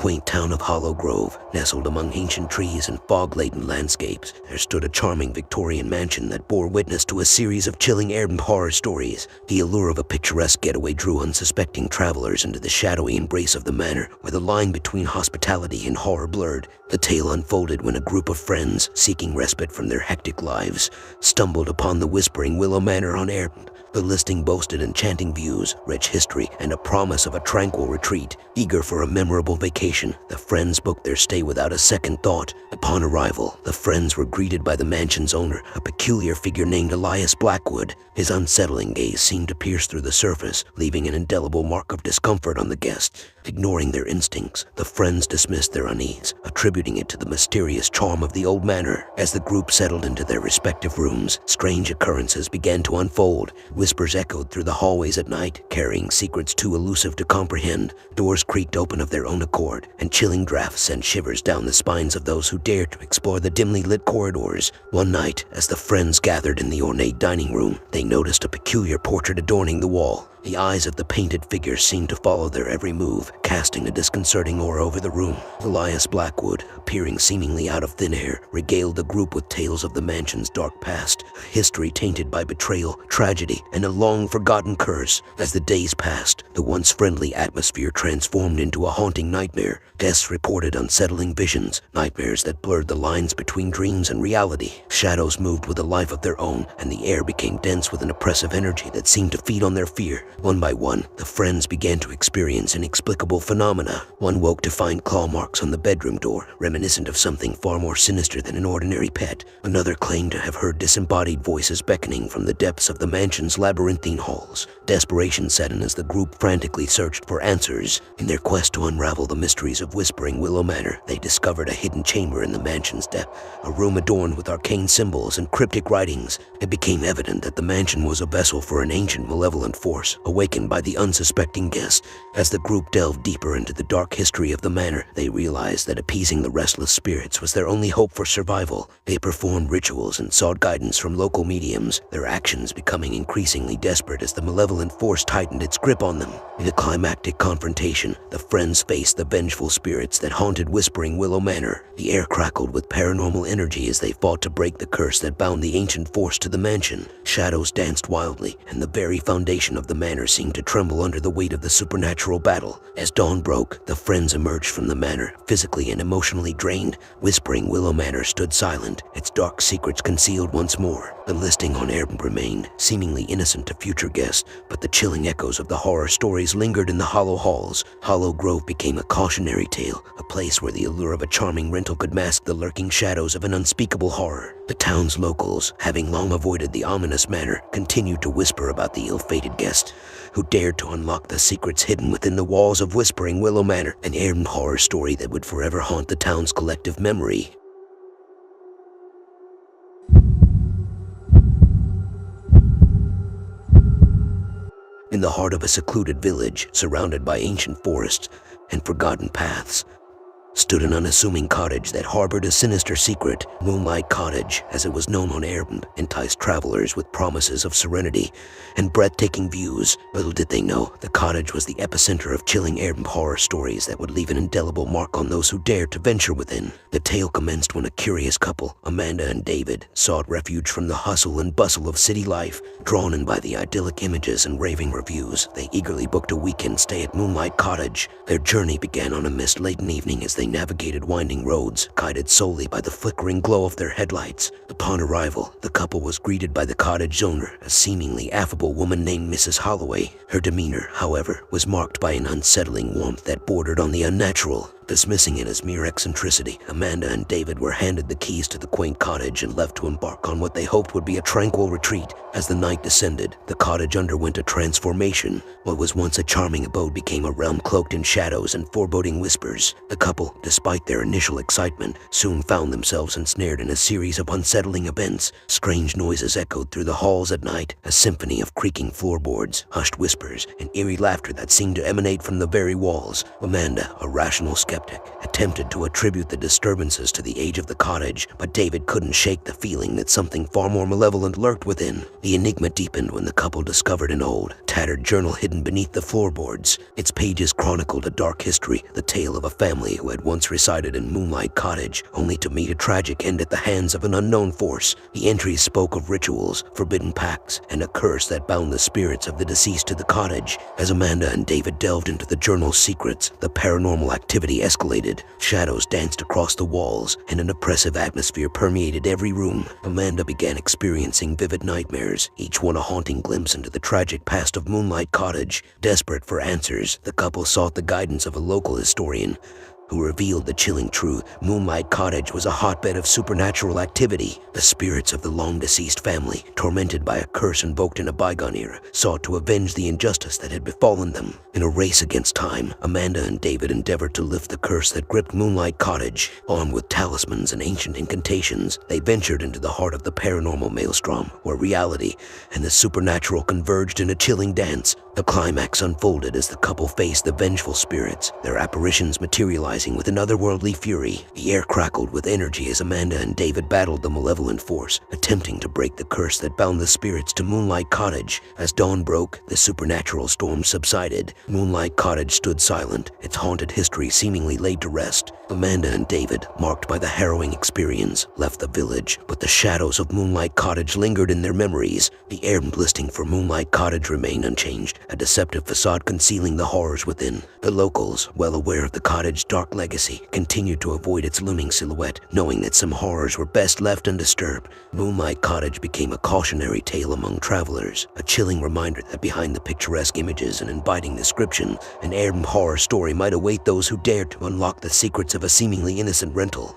quaint town of Hollow Grove, nestled among ancient trees and fog-laden landscapes, there stood a charming Victorian mansion that bore witness to a series of chilling Airbnb horror stories. The allure of a picturesque getaway drew unsuspecting travelers into the shadowy embrace of the manor, where the line between hospitality and horror blurred. The tale unfolded when a group of friends, seeking respite from their hectic lives, stumbled upon the Whispering Willow Manor on Airbnb. The listing boasted enchanting views, rich history, and a promise of a tranquil retreat. Eager for a memorable vacation, the friends booked their stay without a second thought. Upon arrival, the friends were greeted by the mansion's owner, a peculiar figure named Elias Blackwood. His unsettling gaze seemed to pierce through the surface, leaving an indelible mark of discomfort on the guests. Ignoring their instincts, the friends dismissed their unease, attributing it to the mysterious charm of the old manor. As the group settled into their respective rooms, strange occurrences began to unfold. Whispers echoed through the hallways at night, carrying secrets too elusive to comprehend. Doors creaked open of their own accord, and chilling drafts sent shivers down the spines of those who dared to explore the dimly lit corridors. One night, as the friends gathered in the ornate dining room, they noticed a peculiar portrait adorning the wall. The eyes of the painted figure seemed to follow their every move, casting a disconcerting aura over the room. Elias Blackwood, appearing seemingly out of thin air, regaled the group with tales of the mansion's dark past, a history tainted by betrayal, tragedy, and a long-forgotten curse. As the days passed, the once friendly atmosphere transformed into a haunting nightmare. Guests reported unsettling visions, nightmares that blurred the lines between dreams and reality. Shadows moved with a life of their own, and the air became dense with an oppressive energy that seemed to feed on their fear. One by one, the friends began to experience inexplicable phenomena. One woke to find claw marks on the bedroom door, reminiscent of something far more sinister than an ordinary pet. Another claimed to have heard disembodied voices beckoning from the depths of the mansion's labyrinthine halls. Desperation set in as the group frantically searched for answers. In their quest to unravel the mysteries of Whispering Willow Manor, they discovered a hidden chamber in the mansion's depth, a room adorned with arcane symbols and cryptic writings. It became evident that the mansion was a vessel for an ancient malevolent force, awakened by the unsuspecting guest. As the group delved deeper into the dark history of the manor, they realized that appeasing the restless spirits was their only hope for survival. They performed rituals and sought guidance from local mediums, their actions becoming increasingly desperate as the malevolent force tightened its grip on them. In a climactic confrontation, the friends faced the vengeful spirits that haunted Whispering Willow Manor. The air crackled with paranormal energy as they fought to break the curse that bound the ancient force to the mansion. Shadows danced wildly, and the very foundation of the manor seemed to tremble under the weight of the supernatural battle. As dawn broke, the friends emerged from the manor, physically and emotionally drained. Whispering Willow Manor stood silent, its dark secrets concealed once more. The listing on Airbnb remained, seemingly innocent to future guests, but the chilling echoes of the horror stories lingered in the hollow halls. Hollow Grove became a cautionary tale, a place where the allure of a charming rental could mask the lurking shadows of an unspeakable horror. The town's locals, having long avoided the ominous manor, continued to whisper about the ill-fated guest who dared to unlock the secrets hidden within the walls of Whispering Willow Manor, an Airbnb horror story that would forever haunt the town's collective memory. In the heart of a secluded village, surrounded by ancient forests and forgotten paths, stood an unassuming cottage that harbored a sinister secret. Moonlight Cottage, as it was known on Airbnb, enticed travelers with promises of serenity and breathtaking views. Little did they know, the cottage was the epicenter of chilling Airbnb horror stories that would leave an indelible mark on those who dared to venture within. The tale commenced when a curious couple, Amanda and David, sought refuge from the hustle and bustle of city life. Drawn in by the idyllic images and raving reviews, they eagerly booked a weekend stay at Moonlight Cottage. Their journey began on a mist-laden evening as they navigated winding roads, guided solely by the flickering glow of their headlights. Upon arrival, the couple was greeted by the cottage owner, a seemingly affable woman named Mrs. Holloway. Her demeanor, however, was marked by an unsettling warmth that bordered on the unnatural. Dismissing it as mere eccentricity, Amanda and David were handed the keys to the quaint cottage and left to embark on what they hoped would be a tranquil retreat. As the night descended, the cottage underwent a transformation. What was once a charming abode became a realm cloaked in shadows and foreboding whispers. The couple, despite their initial excitement, soon found themselves ensnared in a series of unsettling events. Strange noises echoed through the halls at night, a symphony of creaking floorboards, hushed whispers, and eerie laughter that seemed to emanate from the very walls. Amanda, a rational skeptic, skeptic, attempted to attribute the disturbances to the age of the cottage, but David couldn't shake the feeling that something far more malevolent lurked within. The enigma deepened when the couple discovered an old, tattered journal hidden beneath the floorboards. Its pages chronicled a dark history, the tale of a family who had once resided in Moonlight Cottage, only to meet a tragic end at the hands of an unknown force. The entries spoke of rituals, forbidden pacts, and a curse that bound the spirits of the deceased to the cottage. As Amanda and David delved into the journal's secrets, the paranormal activity escalated. Shadows danced across the walls, and an oppressive atmosphere permeated every room. Amanda began experiencing vivid nightmares, each one a haunting glimpse into the tragic past of Moonlight Cottage. Desperate for answers, the couple sought the guidance of a local historian, who revealed the chilling truth. Moonlight Cottage was a hotbed of supernatural activity. The spirits of the long-deceased family, tormented by a curse invoked in a bygone era, sought to avenge the injustice that had befallen them. In a race against time, Amanda and David endeavored to lift the curse that gripped Moonlight Cottage. Armed with talismans and ancient incantations, they ventured into the heart of the paranormal maelstrom, where reality and the supernatural converged in a chilling dance. The climax unfolded as the couple faced the vengeful spirits, their apparitions materializing with an otherworldly fury. The air crackled with energy as Amanda and David battled the malevolent force, attempting to break the curse that bound the spirits to Moonlight Cottage. As dawn broke, the supernatural storm subsided. Moonlight Cottage stood silent, its haunted history seemingly laid to rest. Amanda and David, marked by the harrowing experience, left the village, but the shadows of Moonlight Cottage lingered in their memories. The air listing for Moonlight Cottage remained unchanged, a deceptive facade concealing the horrors within. The locals, well aware of the cottage's dark legacy, continued to avoid its looming silhouette, knowing that some horrors were best left undisturbed. Moonlight Cottage became a cautionary tale among travelers, a chilling reminder that behind the picturesque images and inviting description, an Airbnb horror story might await those who dared to unlock the secrets of a seemingly innocent rental.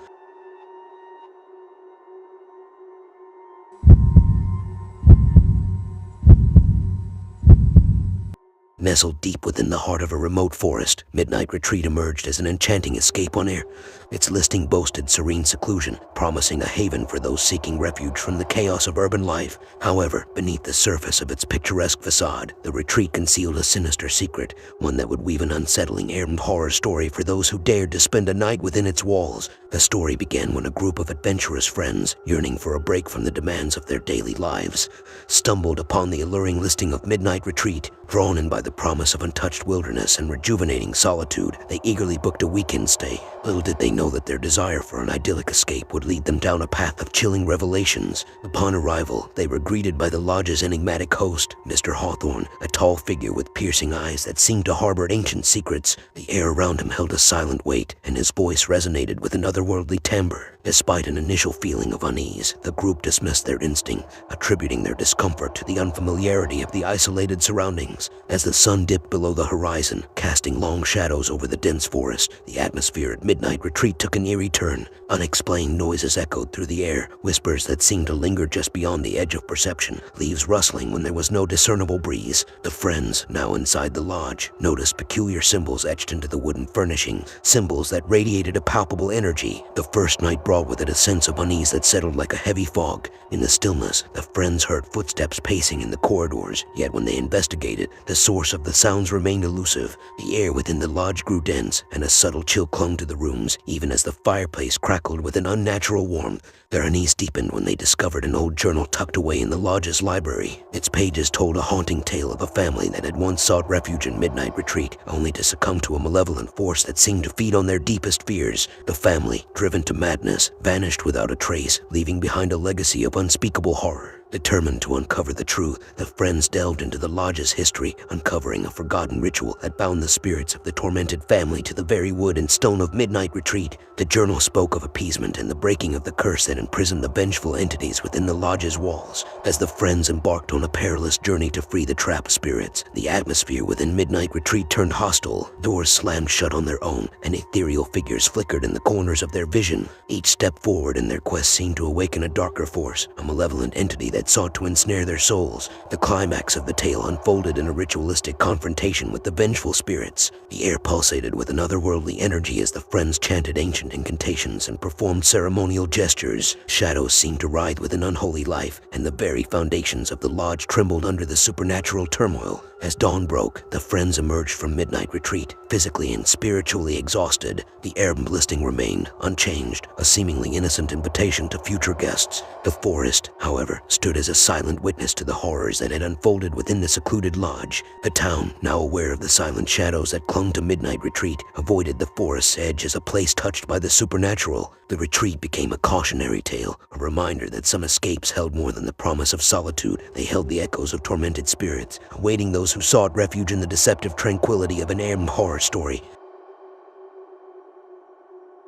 Nestled deep within the heart of a remote forest, Midnight Retreat emerged as an enchanting escape on air. Its listing boasted serene seclusion, promising a haven for those seeking refuge from the chaos of urban life. However, beneath the surface of its picturesque facade, the retreat concealed a sinister secret, one that would weave an unsettling Airbnb horror story for those who dared to spend a night within its walls. The story began when a group of adventurous friends, yearning for a break from the demands of their daily lives, stumbled upon the alluring listing of Midnight Retreat. Drawn in by the promise of untouched wilderness and rejuvenating solitude, they eagerly booked a weekend stay. Little did they know that their desire for an idyllic escape would lead them down a path of chilling revelations. Upon arrival, they were greeted by the lodge's enigmatic host, Mr. Hawthorne, a tall figure with piercing eyes that seemed to harbor ancient secrets. The air around him held a silent weight, and his voice resonated with an otherworldly timbre. Despite an initial feeling of unease, the group dismissed their instinct, attributing their discomfort to the unfamiliarity of the isolated surroundings. As the sun dipped below the horizon, casting long shadows over the dense forest, the atmosphere at Midnight Retreat took an eerie turn. Unexplained noises echoed through the air, whispers that seemed to linger just beyond the edge of perception, leaves rustling when there was no discernible breeze. The friends, now inside the lodge, noticed peculiar symbols etched into the wooden furnishing, symbols that radiated a palpable energy. The first night brought with it a sense of unease that settled like a heavy fog. In the stillness, the friends heard footsteps pacing in the corridors, yet when they investigated, the source of the sounds remained elusive. The air within the lodge grew dense, and a subtle chill clung to the rooms, even as the fireplace crackled with an unnatural warmth. Their unease deepened when they discovered an old journal tucked away in the lodge's library. Its pages told a haunting tale of a family that had once sought refuge in Midnight Retreat, only to succumb to a malevolent force that seemed to feed on their deepest fears. The family, driven to madness, vanished without a trace, leaving behind a legacy of unspeakable horror. Determined to uncover the truth, the friends delved into the lodge's history, uncovering a forgotten ritual that bound the spirits of the tormented family to the very wood and stone of Midnight Retreat. The journal spoke of appeasement and the breaking of the curse that imprisoned the vengeful entities within the lodge's walls. As the friends embarked on a perilous journey to free the trapped spirits, the atmosphere within Midnight Retreat turned hostile. Doors slammed shut on their own, and ethereal figures flickered in the corners of their vision. Each step forward in their quest seemed to awaken a darker force, a malevolent entity that that sought to ensnare their souls. The climax of the tale unfolded in a ritualistic confrontation with the vengeful spirits. The air pulsated with an otherworldly energy as the friends chanted ancient incantations and performed ceremonial gestures. Shadows seemed to writhe with an unholy life, and the very foundations of the lodge trembled under the supernatural turmoil. As dawn broke, the friends emerged from midnight retreat, physically and spiritually exhausted. The Airbnb listing remained unchanged, a seemingly innocent invitation to future guests. The forest, however, stood as a silent witness to the horrors that had unfolded within the secluded lodge. The town, now aware of the silent shadows that clung to midnight retreat, avoided the forest's edge as a place touched by the supernatural. The retreat became a cautionary tale, a reminder that some escapes held more than the promise of solitude. They held the echoes of tormented spirits, awaiting those who sought refuge in the deceptive tranquility of an Airbnb horror story.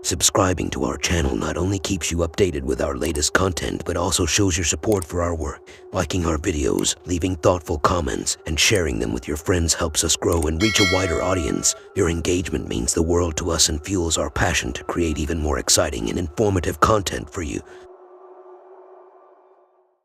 Subscribing to our channel not only keeps you updated with our latest content, but also shows your support for our work. Liking our videos, leaving thoughtful comments, and sharing them with your friends helps us grow and reach a wider audience. Your engagement means the world to us and fuels our passion to create even more exciting and informative content for you.